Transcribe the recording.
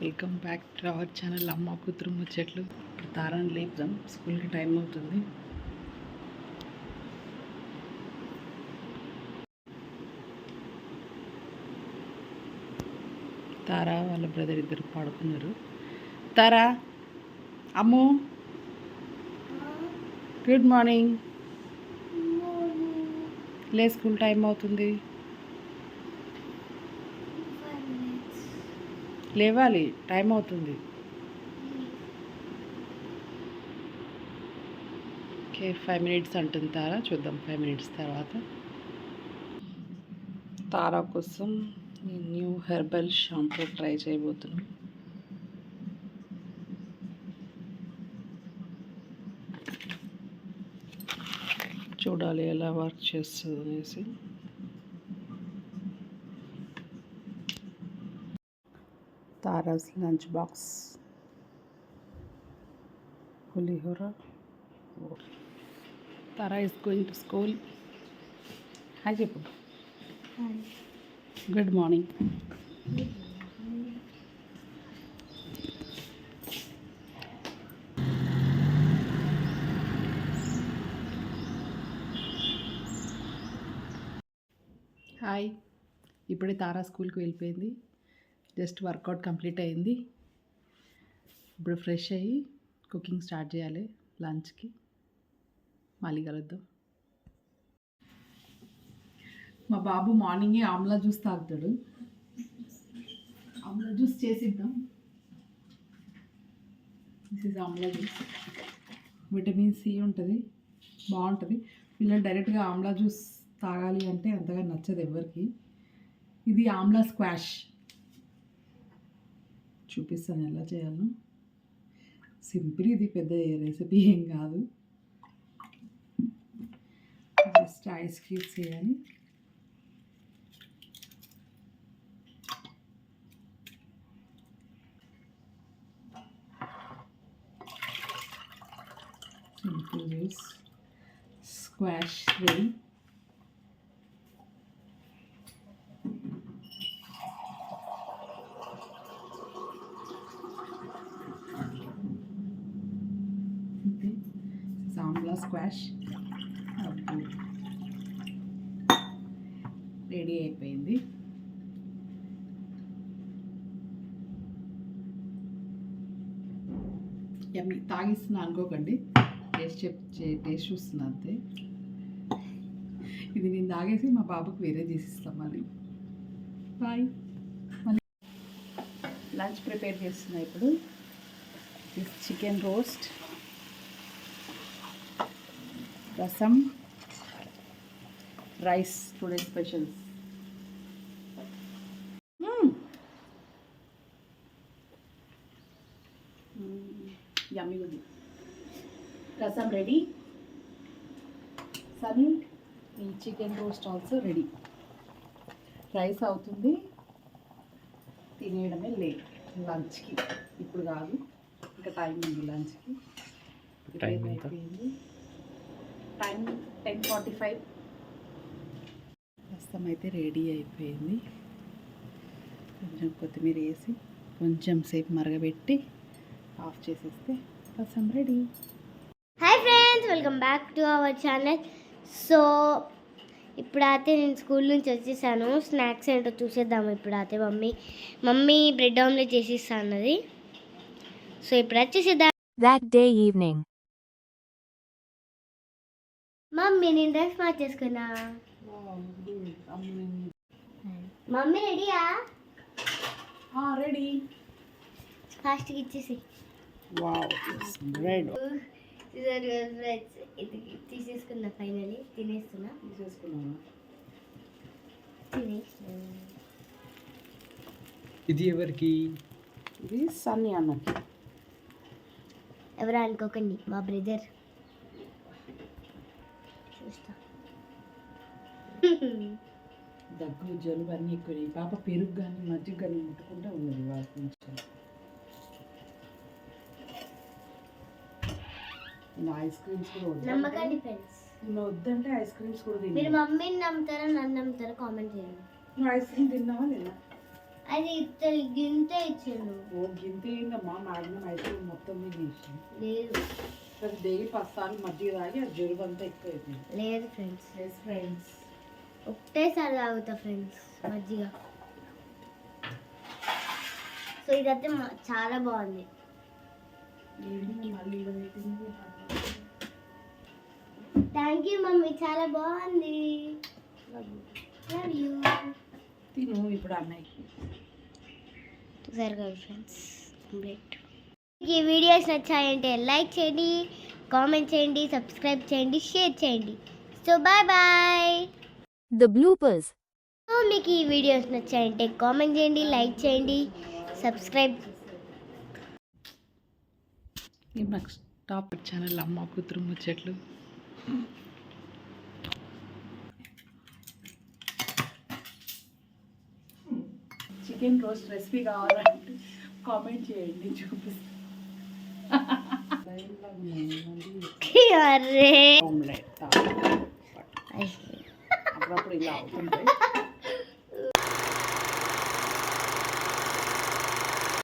Welcome back to our channel అమ్మ కూతురు ముచ్చట్లు. ఇప్పుడు తారాన్ని లేపుదాం, స్కూల్కి టైం అవుతుంది. తారా వాళ్ళ బ్రదర్ ఇద్దరు పడుకున్నారు. తారా, అమ్ము, గుడ్ మార్నింగ్. లే, స్కూల్ టైం అవుతుంది, లేవాలి, టైం అవుతుంది. ఓకే, 5 minutes అంటుంది తారా. చూద్దాం 5 minutes తర్వాత. తారా కోసం న్యూ హెర్బల్ షాంపూ ట్రై చేయబోతున్నాం. చూడాలి ఎలా వర్క్ చేస్తుంది అనేసి. Tara's lunch box pulihora. Tara is going to school. Hi చెప్పు. Good morning. హాయ్. ఇప్పుడే తారా స్కూల్కి వెళ్ళిపోయింది. జస్ట్ వర్కౌట్ కంప్లీట్ అయింది. ఇప్పుడు ఫ్రెష్ అయ్యి కుకింగ్ స్టార్ట్ చేయాలి లంచ్కి. మళ్ళీ కలుద్దాం. మా బాబు మార్నింగే ఆమ్లా జ్యూస్ తాగుతాడు. ఆమ్లా జ్యూస్ చేసిద్దాం. This is amla juice. Vitamin C ఉంటుంది, బాగుంటుంది. పిల్లలు డైరెక్ట్గా ఆమ్లా జ్యూస్ తాగాలి అంటే అంతగా నచ్చదు ఎవరికి. ఇది ఆమ్లా స్క్వాష్. చూపిస్తాను ఎలా చేయాలో. సింపుల్, ఇది పెద్ద రెసిపీ ఏం కాదు. జస్ట్ ఐస్ క్యూబ్స్ వేయాలి. Simple juice squash ready. Amla squash ready అయిపోయింది. యమ్మీ. తాగిస్తున్నా అనుకోకండి, టేస్ట్ చూస్తున్నా అంతే. ఇది నేను తాగేసి మా బాబుకి వేరే చేసిస్తాం. మరి బాయ్. మళ్ళీ లంచ్ ప్రిపేర్ చేస్తున్నా ఇప్పుడు. Chicken roast, rasam, rice. Today special. Yummy ఉంది. రసం రెడీ. సన్నీ, ఈ chicken roast also ready. Rice అవుతుంది, తినేయడమే లేట్ లంచ్కి. ఇప్పుడు కాదు, ఇంకా టైం ఉంది లంచ్కి. టైం అయిపోయింది. టైం 10:45. రసం అయితే రెడీ అయిపోయింది. కొంచెం కొత్తిమీర వేసి కొంచెం సేపు మరగబెట్టి ఆఫ్ చేసేస్తే రసం ready. Hi friends, welcome back to our channel. So ఇప్పుడైతే నేను స్కూల్ నుంచి వచ్చేసాను. స్నాక్స్ ఏంటో చూసేద్దాము. ఇప్పుడైతే మమ్మీ బ్రెడ్ ఆమ్లెట్ చేసిస్తా అన్నది. సో ఇప్పుడు వచ్చేసేద్దాం. That day evening. మమ్మీ నేను డ్రెస్ మార్చేసుకున్నా. మమ్మీ రెడీయా? రెడీ. ఫాస్ట్గా ఇచ్చేసి. వావ్, బ్రెడ్ తీసేసుకున్నా. ఫైనలీ తినేస్తున్నా. ఇది ఎవరికి? ఇది సన్నీ అన్నకి. ఎవరు అనుకోకండి, మా బ్రదర్. చూస్తా. దగ్గు జలుబు అన్నీ ఎక్కువ. పాప పెరుగు కానీ మజ్జిగ కానీ ముట్టుకుంటూ ఉన్నది వాటి నుంచి. ఐస్ క్రీమ్స్ కూడా నమ్మకండి ఫ్రెండ్స్. నువ్వు వద్దంటే ఐస్ క్రీమ్స్ కూడా తిన్నా. మీరు మమ్మీని నమ్ముతారా నన్ను నమ్ముతారా కామెంట్ చేయండి. నువ్వు ఐస్ క్రీమ్ తిన్నావా లేదా? అది ఇతను గింత ఇచ్చాడు. ఓ గింత ఏందమ్మా మ్యాగ్నమ్ ఐస్ క్రీమ్ మొత్తం మీద తీసి లేదు అది డైలీ 10 సార్లు మజ్జిగ తాగి అది జలుబు అంతా ఎక్కువ అయిపోయింది. లేదు ఫ్రెండ్స్, ఎస్ ఫ్రెండ్స్. ఒకటేసారి తాగుతా ఫ్రెండ్స్ మజ్జిగ. సో ఇదైతే చాలా బాగుంది. మళ్ళీ థ్యాంక్ యూ మమ్మీ, చాలా బాగుంది. Love you. తిను ఇప్పుడు అన్నయ్యకి. చూసారు కదా ఫ్రెండ్స్, కంప్లీట్. ఈ వీడియోస్ నచ్చాయంటే లైక్ చేయండి, కామెంట్ చేయండి, సబ్స్క్రైబ్ చేయండి, షేర్ చేయండి. So bye bye. The bloopers. మీకు ఈ వీడియోస్ నచ్చాయంటే కామెంట్ చేయండి, లైక్ చేయండి, సబ్స్క్రైబ్. నాకు టాప్ ఛానల్ అమ్మ కూతురు ముచ్చట్లు. చికెన్ రోస్ట్ రెసిపీ కావాలంటే కామెంట్ చేయండి, చూపిస్తాను. అరే ఆమ్లెట్ అప్పుడప్పుడు ఇలా అవుతుంటాయి.